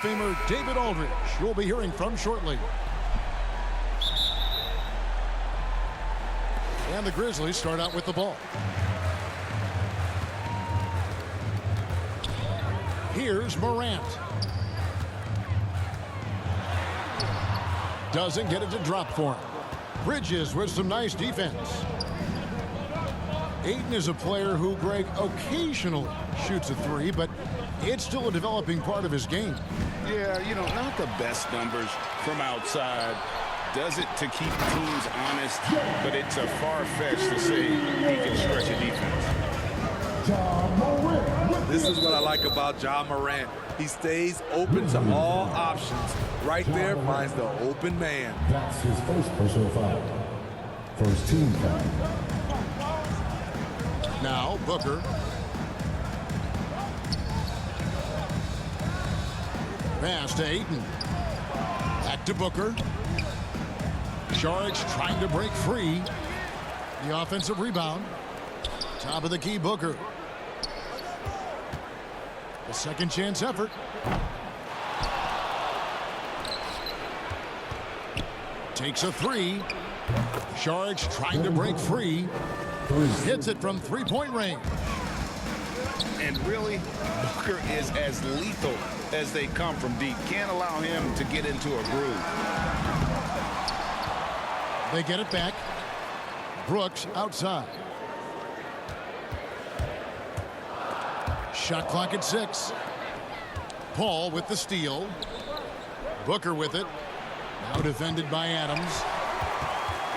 Famer David Aldridge, you'll be hearing from shortly. And the Grizzlies start out with the ball. Here's Morant. Doesn't get it to drop for him. Bridges with some nice defense. Ayton is a player who, Greg, occasionally shoots a three, but it's still a developing part of his game. Yeah, you know, not the best numbers from outside. Does it to keep teams honest, but it's a far-fetch to say he can stretch a defense. This is what I like about Ja Morant. He stays open to all options. Right there finds the open man. That's his first personal foul. First team foul. Now Booker. Pass to Ayton. Back to Booker. Saric trying to break free. The offensive rebound. Top of the key, Booker. A second chance effort. Takes a three. Saric trying to break free. Hits it from three-point range. And really, Booker is as lethal as they come from deep. Can't allow him to get into a groove. They get it back. Brooks outside. Shot clock at 6. Paul with the steal. Booker with it. Now defended by Adams.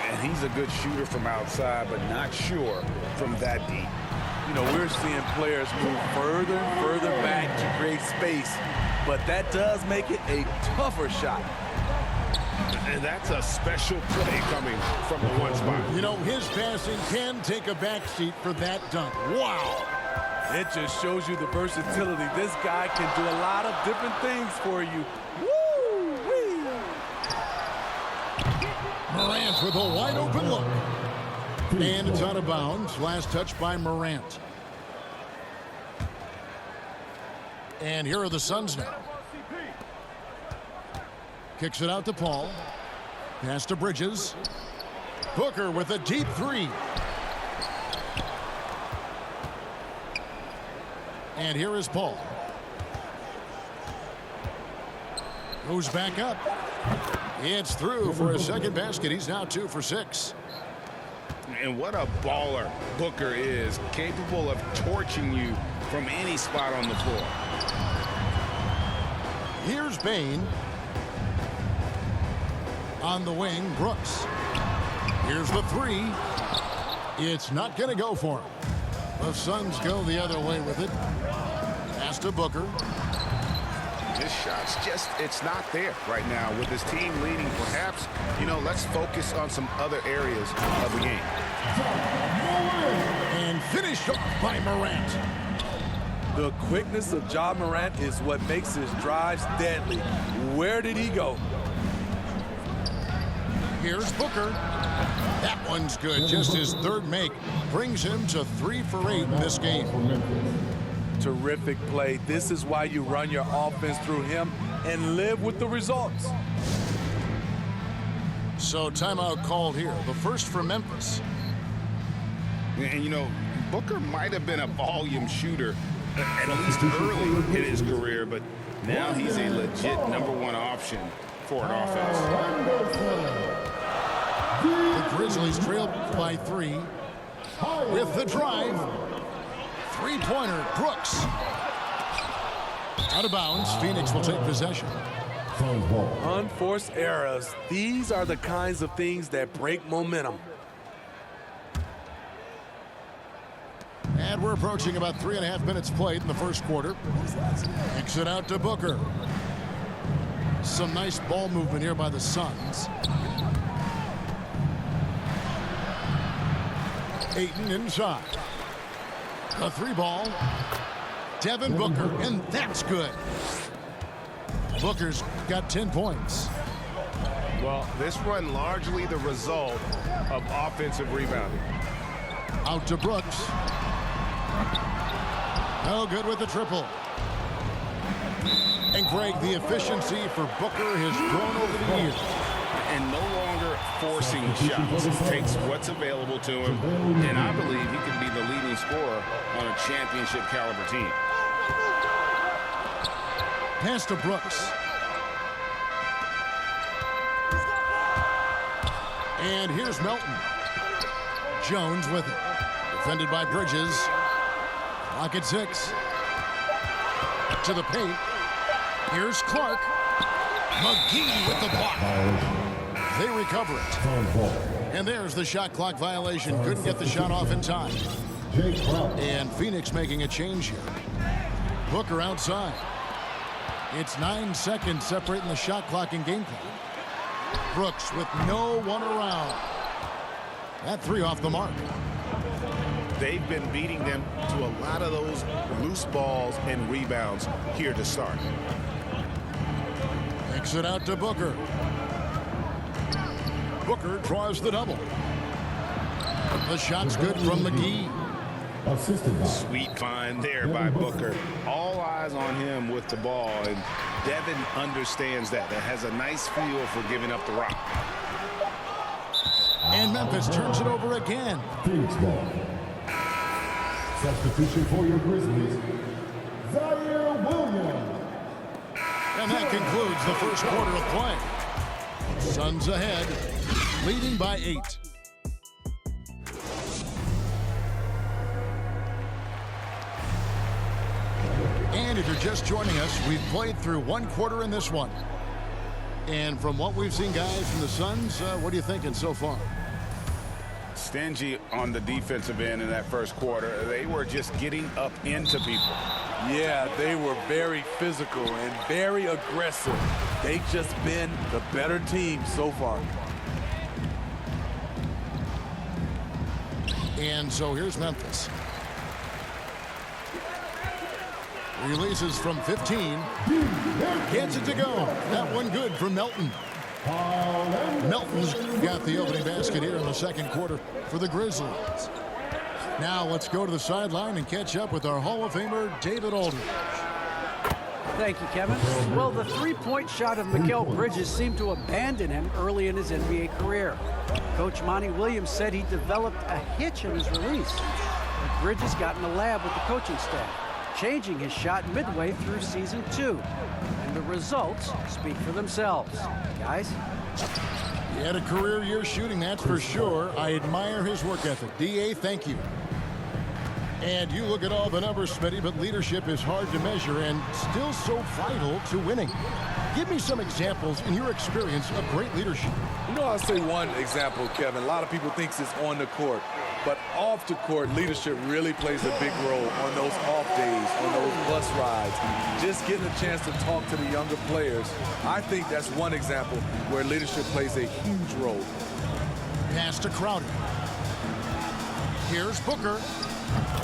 And he's a good shooter from outside, but not sure from that deep. You know, we're seeing players move further and further back to create space, but that does make it a tougher shot. And that's a special play coming from the one spot. You know, his passing can take a backseat for that dunk. Wow! It just shows you the versatility. This guy can do a lot of different things for you. Woo-wee! Morant with a wide open look. And it's out of bounds. Last touch by Morant. And here are the Suns now. Kicks it out to Paul. Pass to Bridges. Booker with a deep three. And here is Paul. Goes back up. It's through for a second basket. He's now 2 for 6. And what a baller Booker is, capable of torching you from any spot on the floor. Here's Bain. On the wing, Brooks. Here's the three. It's not going to go for him. The Suns go the other way with it. Pass to Booker. This shot's just, it's not there right now with his team leading. Perhaps, you know, let's focus on some other areas of the game. And finished off by Morant. The quickness of Ja Morant is what makes his drives deadly. Where did he go? Here's Booker. That one's good. Just his third make. Brings him to 3 for 8 in this game. Terrific play. This is why you run your offense through him and live with the results. So timeout called here. The first for Memphis. And, you know, Booker might have been a volume shooter, at least early in his career, but now he's a legit #1 option for an offense. The Grizzlies trail by 3. With the drive. Three-pointer, Brooks. Out of bounds. Phoenix will take possession. Unforced errors. These are the kinds of things that break momentum. And we're approaching about 3.5 minutes played in the first quarter. Kicks it out to Booker. Some nice ball movement here by the Suns. Ayton inside. The 3-ball. Devin Booker, and that's good. Booker's got 10 points. Well, this run largely the result of offensive rebounding. Out to Brooks. No good with the triple. And Greg, the efficiency for Booker has grown over the years. And no longer forcing shots. He takes what's available to him, and I believe he can be the leading scorer on a championship caliber team. Pass to Brooks. And here's Melton. Jones with it. Defended by Bridges. Clock at 6. To the paint. Here's Clark. McGee with the block. They recover it. And there's the shot clock violation. Couldn't get the shot off in time. And Phoenix making a change here. Booker outside. It's 9 seconds separating the shot clock and game clock. Brooks with no one around. That 3 off the mark. They've been beating them to a lot of those loose balls and rebounds here to start. Kicks it out to Booker. Booker draws the double. The shot's good from McGee. Sweet find there by Booker. All eyes on him with the ball, and Devin understands that. That has a nice feel for giving up the rock. And Memphis turns it over again. Phoenix ball. Substitution for your Grizzlies, Zaire Williams. And that concludes the first quarter of play. Suns ahead, leading by 8. And if you're just joining us, we've played through 1 quarter in this one. And from what we've seen, guys, from the Suns, what are you thinking so far? Stingy on the defensive end in that first quarter. They were just getting up into people. Yeah, they were very physical and very aggressive. They've just been the better team so far. And so here's Memphis. Releases from 15. Gets it to go. That one good from Melton. Melton's got the opening basket here in the second quarter for the Grizzlies. Now let's go to the sideline and catch up with our Hall of Famer, David Aldridge. Thank you, Kevin. Well, the three-point shot of Mikal Bridges seemed to abandon him early in his NBA career. Coach Monty Williams said he developed a hitch in his release. But Bridges got in the lab with the coaching staff, changing his shot midway through season 2. And the results speak for themselves. Guys? He had a career year shooting, that's for sure. I admire his work ethic. D.A., thank you. And you look at all the numbers, Smitty, but leadership is hard to measure and still so vital to winning. Give me some examples in your experience of great leadership. You know, I'll say one example, Kevin. A lot of people think it's on the court. But off the court, leadership really plays a big role on those off days, on those bus rides. Just getting a chance to talk to the younger players. I think that's one example where leadership plays a huge role. Pass to Crowder. Here's Booker.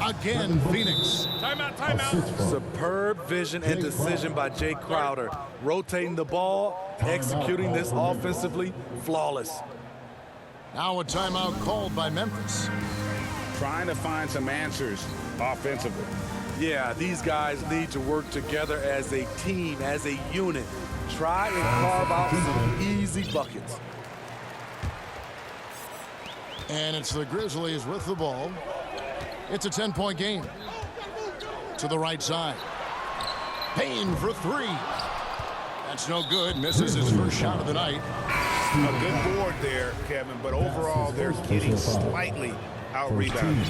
Again, Phoenix. Timeout, timeout. Superb vision and decision by Jay Crowder. Rotating the ball, executing this offensively, flawless. Now a timeout called by Memphis. Trying to find some answers offensively. Yeah, these guys need to work together as a team, as a unit. Try and carve out some easy buckets. And it's the Grizzlies with the ball. It's a 10-point game. To the right side. Payne for 3. That's no good. Misses his first shot of the night. A good board there, Kevin, but overall they're getting slightly out-rebounded.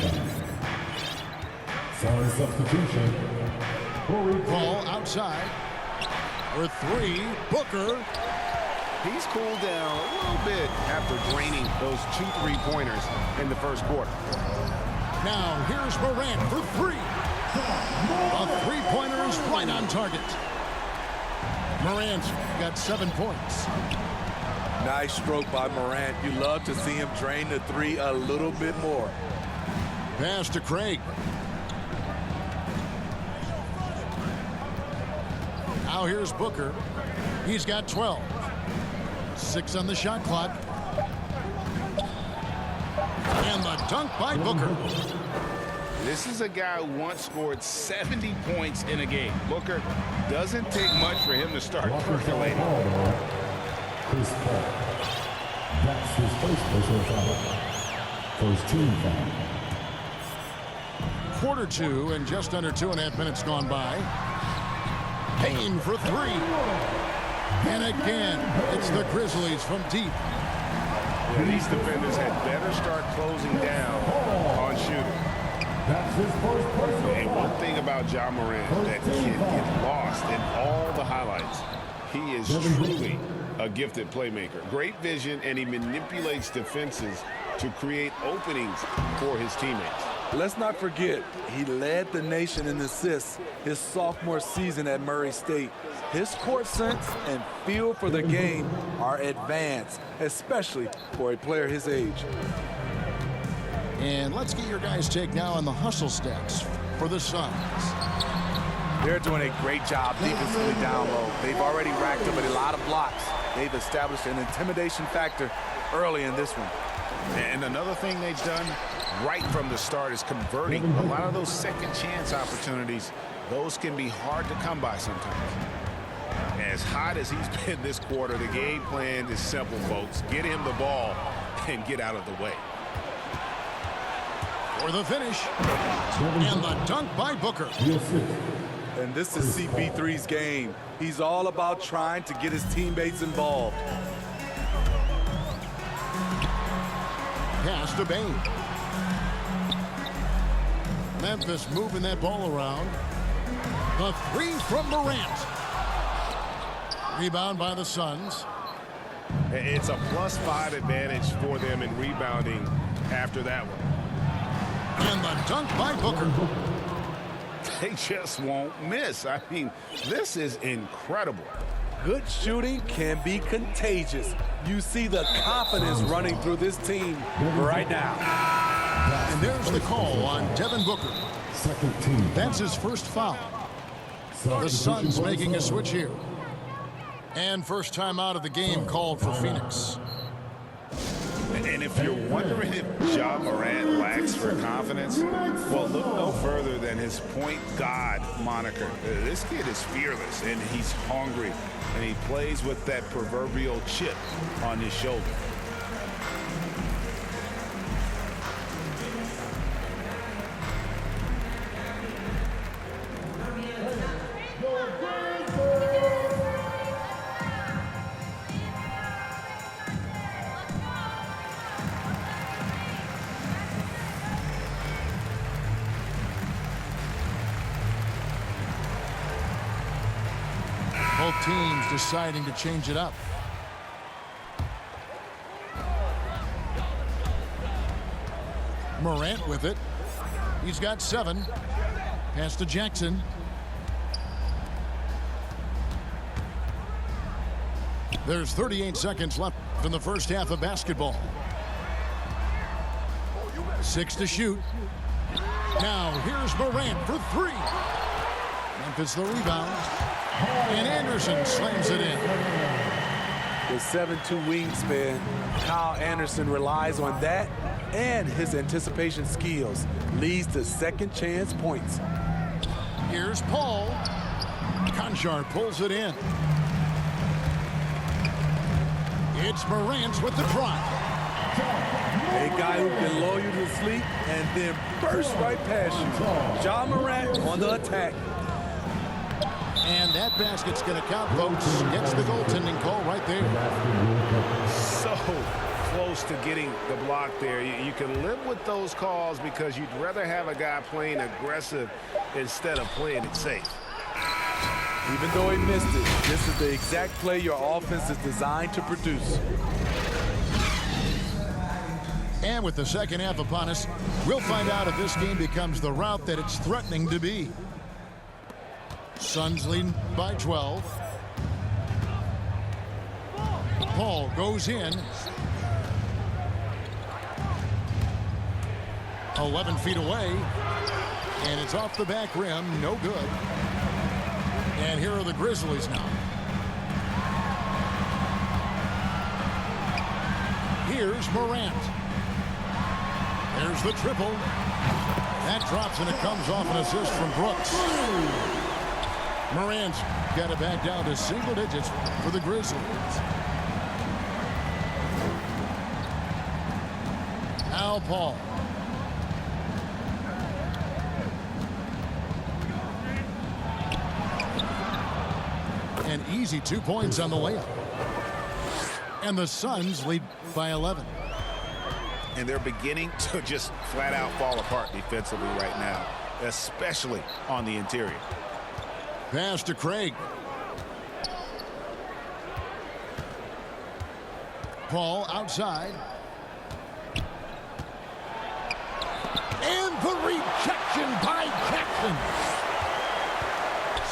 Sorry, substitution. Ball outside. For 3, Booker. He's cooled down a little bit after draining those 2 3-pointers in the first quarter. Now here's Morant for 3. A 3-pointer is right on target. Morant's got 7 points. Nice stroke by Morant. You love to see him drain the 3 a little bit more. Pass to Craig. Now here's Booker. He's got 12. 6 on the shot clock. And the dunk by Booker. This is a guy who once scored 70 points in a game. Booker, doesn't take much for him to start percolating. Chris Paul. That's his first personal foul. First team foul. Quarter two and just under 2.5 minutes gone by. Payne for three. And again, it's the Grizzlies from deep. Yeah, these defenders had better start closing down on shooting. That's his first personal And one thing about Ja Morant that can get lost in all the highlights, he is truly a gifted playmaker. Great vision, and he manipulates defenses to create openings for his teammates. Let's not forget, he led the nation in assists his sophomore season at Murray State. His court sense and feel for the game are advanced, especially for a player his age. And let's get your guys' take now on the hustle stats for the Suns. They're doing a great job defensively down low. They've already racked up a lot of blocks. They've established an intimidation factor early in this one. And another thing they've done right from the start is converting a lot of those second chance opportunities. Those can be hard to come by sometimes. As hot as he's been this quarter, the game plan is simple, folks. Get him the ball and get out of the way. For the finish. And the dunk by Booker. And this is CP3's game. He's all about trying to get his teammates involved. Pass to Bane. Memphis moving that ball around. The three from Morant. Rebound by the Suns. It's a +5 advantage for them in rebounding after that one. And the dunk by Booker. They just won't miss. I mean, this is incredible. Good shooting can be contagious. You see the confidence running through this team right now. And there's the call on Devin Booker. Second team. That's his first foul. The Suns making a switch here. And first time out of the game called for Phoenix. And if you're wondering if Ja Morant lacks for confidence, well, look no further than his point guard moniker. This kid is fearless, and he's hungry, and he plays with that proverbial chip on his shoulder. Both teams deciding to change it up. Morant with it. He's got 7. Pass to Jackson. There's 38 seconds left in the first half of basketball. 6 to shoot. Now here's Morant for 3. Memphis the rebound. And Anderson slams it in. With 7'2" wingspan, Kyle Anderson relies on that and his anticipation skills. Leads to second chance points. Here's Paul. Conchar pulls it in. It's Morant with the drive. A guy who can lull you to sleep and then burst right past you. Ja Morant on the attack. And that basket's going to count, folks. Gets the goaltending call right there. So close to getting the block there. You can live with those calls because you'd rather have a guy playing aggressive instead of playing it safe. Even though he missed it, this is the exact play your offense is designed to produce. And with the second half upon us, we'll find out if this game becomes the route that it's threatening to be. Suns leading by 12. Paul goes in. 11 feet away. And it's off the back rim. No good. And here are the Grizzlies now. Here's Morant. There's the triple. That drops, and it comes off an assist from Brooks. Moran's got it back down to single digits for the Grizzlies. Al Paul. An easy 2 points on the layup. And the Suns lead by 11. And they're beginning to just flat out fall apart defensively right now, especially on the interior. Pass to Craig. Paul outside. And the rejection by Jackson.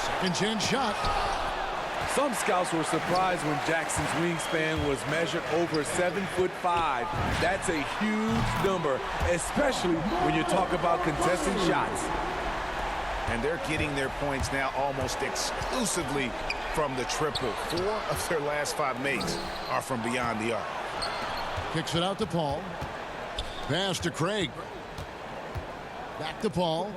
Second chance shot. Some scouts were surprised when Jackson's wingspan was measured over 7'5". That's a huge number, especially when you talk about contesting shots. And they're getting their points now almost exclusively from the triple. 4 of their last 5 makes are from beyond the arc. Kicks it out to Paul. Pass to Craig. Back to Paul.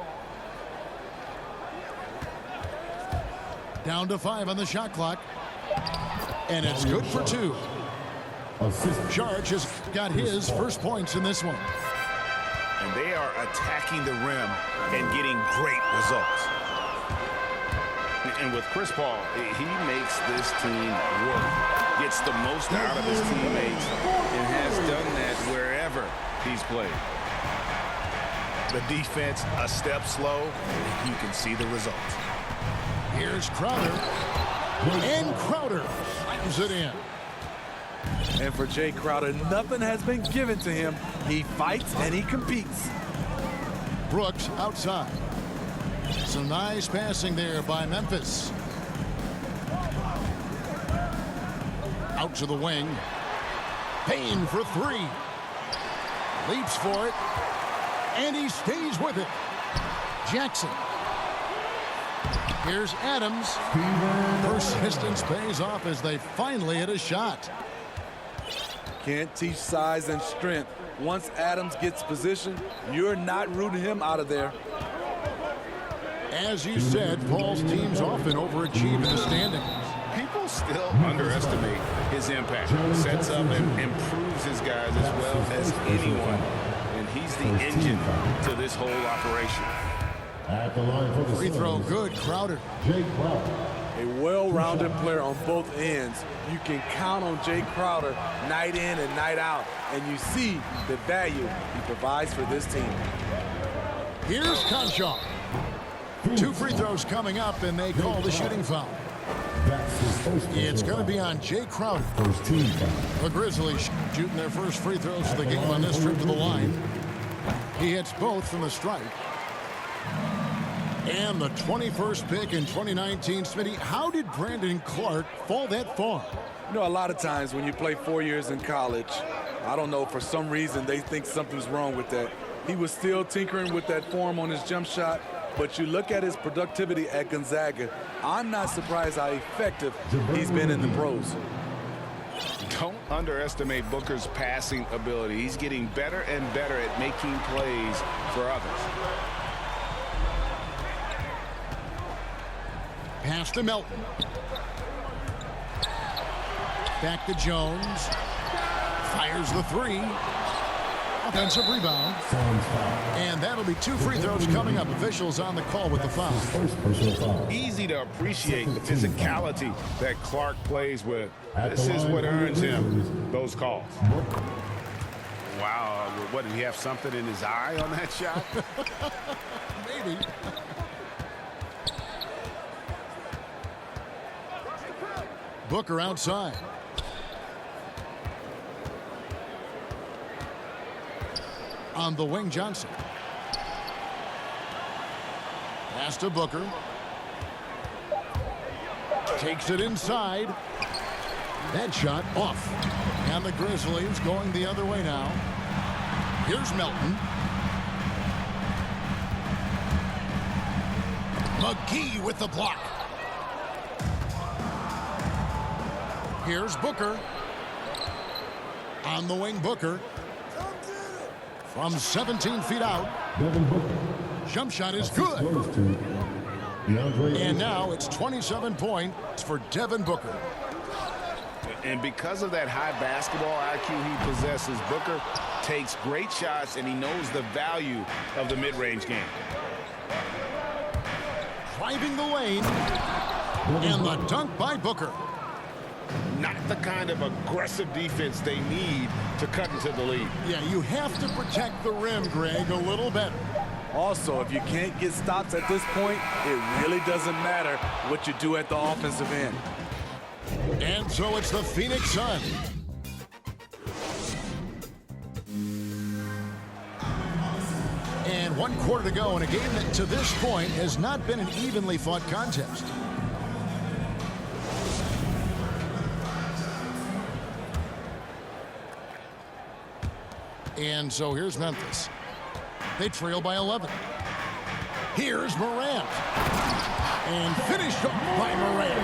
Down to 5 on the shot clock. And it's good for 2. Sharge has got his first points in this one. And they are attacking the rim and getting great results. And with Chris Paul, he makes this team work. Gets the most out of his teammates and has done that wherever he's played. The defense a step slow, and you can see the results. Here's Crowder. And Crowder slams it in. And for Jay Crowder, nothing has been given to him. He fights and he competes. Brooks outside. Some nice passing there by Memphis. Out to the wing. Payne for 3. Leaps for it. And he stays with it. Jackson. Here's Adams. Persistence pays off as they finally hit a shot. Can't teach size and strength. Once Adams gets position, you're not rooting him out of there. As you said, Paul's teams often overachieve in the standings. People still underestimate his impact. Sets up and improves his guys as well as anyone. And he's the engine to this whole operation. At the line for the Free throw Suns, good, Crowder. Jay Crowder. A well-rounded player on both ends. You can count on Jay Crowder night in and night out, and you see the value he provides for this team. Here's Conshaw. 2 free throws coming up, and they call the shooting foul. That's his first It's personal going to be foul. on Jay Crowder. First team foul. The Grizzlies shooting their first free throws of the game on this trip to the line. He hits both from the stripe. And the 21st pick in 2019, Smitty, how did Brandon Clark fall that far? You know, a lot of times when you play 4 years in college, I don't know, for some reason they think something's wrong with that. He was still tinkering with that form on his jump shot, but you look at his productivity at Gonzaga, I'm not surprised how effective he's been in the pros. Don't underestimate Booker's passing ability. He's getting better and better at making plays for others. Pass to Melton. Back to Jones. Fires the 3. Offensive rebound. Suns foul. And that'll be 2 free throws coming up. Officials on the call with the foul. First personal foul. Easy to appreciate the physicality that Clark plays with. This is what earns him those calls. Wow, what, did he have something in his eye on that shot? Maybe. Booker outside. On the wing, Johnson. Pass to Booker. Takes it inside. That shot off. And the Grizzlies going the other way now. Here's Melton. McGee with the block. Here's Booker. On the wing, Booker. From 17 feet out. Devin Booker. Jump shot is good. And now it's 27 points for Devin Booker. And because of that high basketball IQ he possesses, Booker takes great shots, and he knows the value of the mid-range game. Driving the lane. And the dunk by Booker. Not the kind of aggressive defense they need to cut into the lead. Yeah, you have to protect the rim, Greg, a little better. Also, if you can't get stops at this point, it really doesn't matter what you do at the offensive end. And so it's the Phoenix Suns. And 1 quarter to go in a game that to this point has not been an evenly fought contest. And so here's Memphis. They trail by 11. Here's Morant. And finished off by Morant.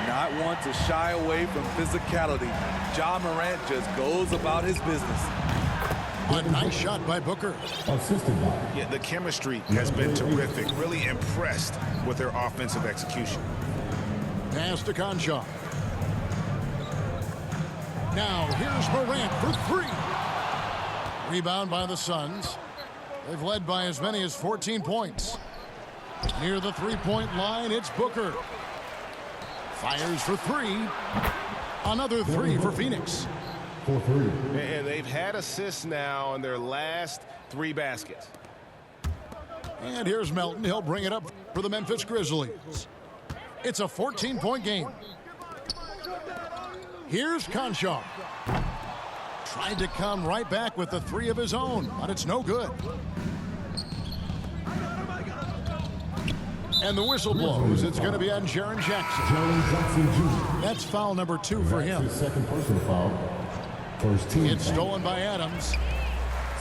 Not want to shy away from physicality. Ja Morant just goes about his business. A nice shot by Booker. Yeah, the chemistry has been terrific. Really impressed with their offensive execution. Pass to Conchar. Now here's Morant for 3. Rebound by the Suns. They've led by as many as 14 points. Near the three-point line, it's Booker. Fires for 3. Another 3 for Phoenix. And they've had assists now in their last 3 baskets. And here's Melton. He'll bring it up for the Memphis Grizzlies. It's a 14-point game. Here's Conchar. Tried to come right back with the 3 of his own, but it's no good. And the whistle blows. It's going to be on Jaren Jackson. That's foul number 2 for him. His second personal foul. First team. It's stolen by Adams.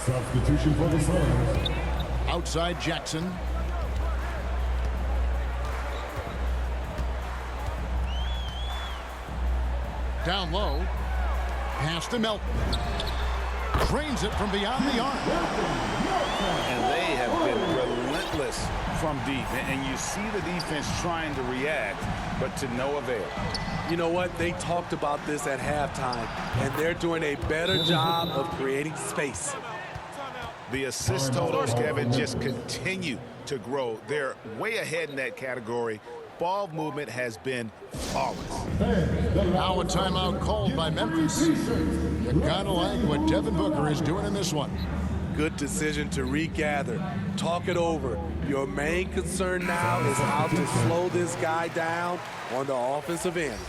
Substitution for the Suns. Outside Jackson. Down low. Pass to Melton. Drains it from beyond the arc. And they have been relentless from deep. And you see the defense trying to react, but to no avail. You know what? They talked about this at halftime, and they're doing a better job of creating space. The assist totals, Kevin, just continue to grow. They're way ahead in that category. Ball movement has been flawless. Now a timeout called by Memphis. You gotta like what Devin Booker is doing in this one. Good decision to regather. Talk it over. Your main concern now is how to slow this guy down on the offensive end.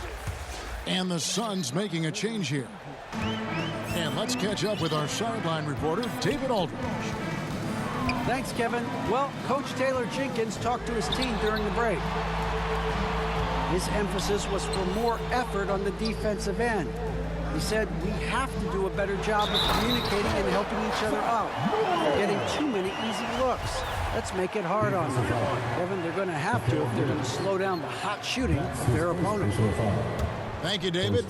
And the Suns making a change here. And let's catch up with our sideline reporter, David Aldridge. Thanks, Kevin. Well, Coach Taylor Jenkins talked to his team during the break. His emphasis was for more effort on the defensive end. He said, we have to do a better job of communicating and helping each other out. They're getting too many easy looks. Let's make it hard on them. Kevin, they're going to have to if they're going to slow down the hot shooting of their opponent. Thank you, David.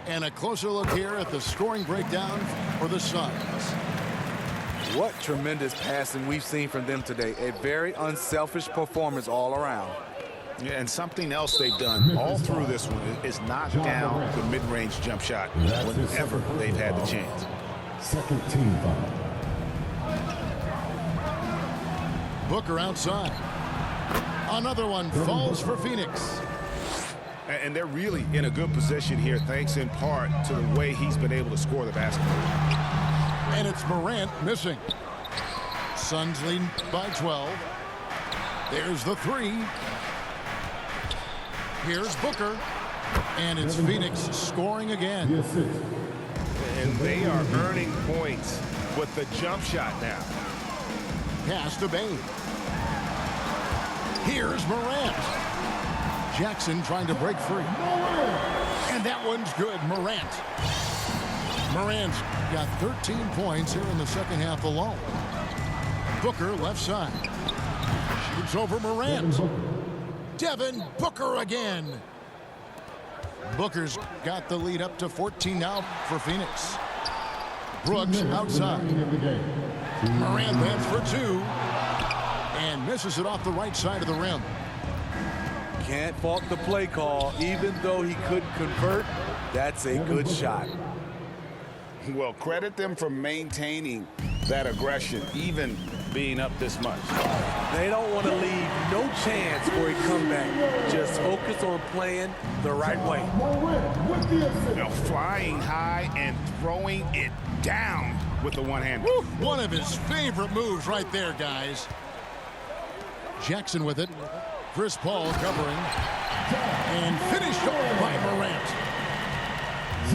And a closer look here at the scoring breakdown for the Suns. What tremendous passing we've seen from them today. A very unselfish performance all around. Yeah, and something else they've done all through this one is knock down the mid-range jump shot whenever they've had the chance. Second team foul. Booker outside. Another one falls for Phoenix. And they're really in a good position here, thanks in part to the way he's been able to score the basketball. And it's Morant missing. Suns lead by 12. There's the 3. Here's Booker. And it's Phoenix scoring again. And they are earning points with the jump shot now. Pass to Bain. Here's Morant. Jackson trying to break free. And that one's good. Morant's got 13 points here in the second half alone. Booker left side. Shoots over Morant. Devin Booker again. Booker's got the lead up to 14 now for Phoenix. Brooks outside. Morant lands for two and misses it off the right side of the rim. Can't fault the play call. Even though he couldn't convert, that's a good shot. Well, credit them for maintaining that aggression, even being up this much. They don't want to leave no chance for a comeback. Just focus on playing the right way. Now flying high and throwing it down with the one hand. Woo! One of his favorite moves right there, guys. Jackson with it. Chris Paul covering. And finished off by Morant.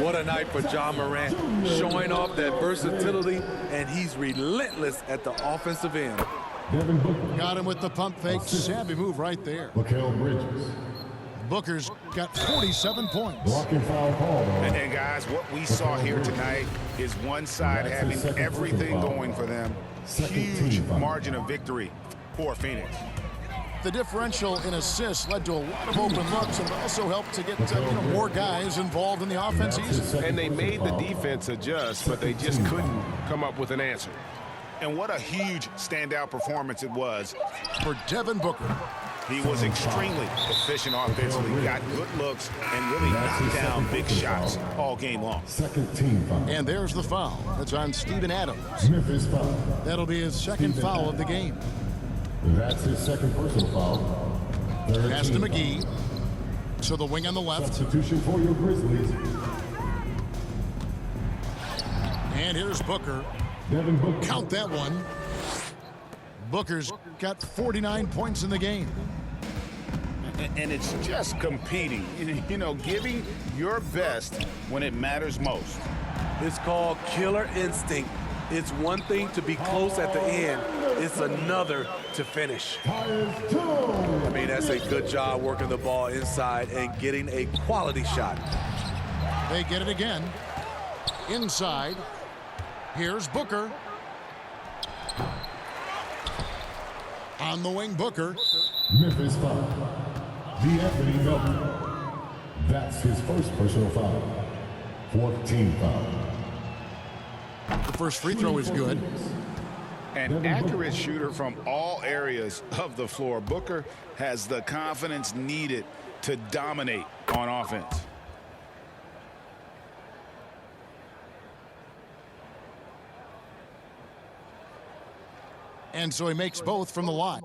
What a night for John Morant, showing off that versatility, and he's relentless at the offensive end. Devin Booker. Got him with the pump fake. Savvy move right there. Mikal Bridges. Booker's got 47 points. Blocking foul call. And guys, what we saw here tonight is one side having everything going for them. Huge margin of victory for Phoenix. The differential in assists led to a lot of open looks and also helped to get more guys involved in the offense easily. And they made the defense adjust, but they just couldn't come up with an answer. And what a huge standout performance it was For Devin Booker. He was extremely efficient offensively, got good looks, and really knocked down big shots all game long. Second team foul. And there's the foul. That's on Steven Adams. Memphis foul. That'll be his second foul of the game. That's his second personal foul. Third Pass to team McGee. So the wing on the foul. left. Substitution for your Grizzlies. And here's Booker. Devin Booker. Count that one. Booker's got 49 points in the game. And it's just competing, giving your best when it matters most. It's called killer instinct. It's one thing to be close at the end. It's another to finish. I mean, that's a good job working the ball inside and getting a quality shot. They get it again. Inside. Here's Booker. On the wing, Booker. Memphis foul. D'Anthony Melton. That's his first personal foul. Fourth team foul. The first free throw is good. An accurate shooter from all areas of the floor. Booker has the confidence needed to dominate on offense. And so he makes both from the line.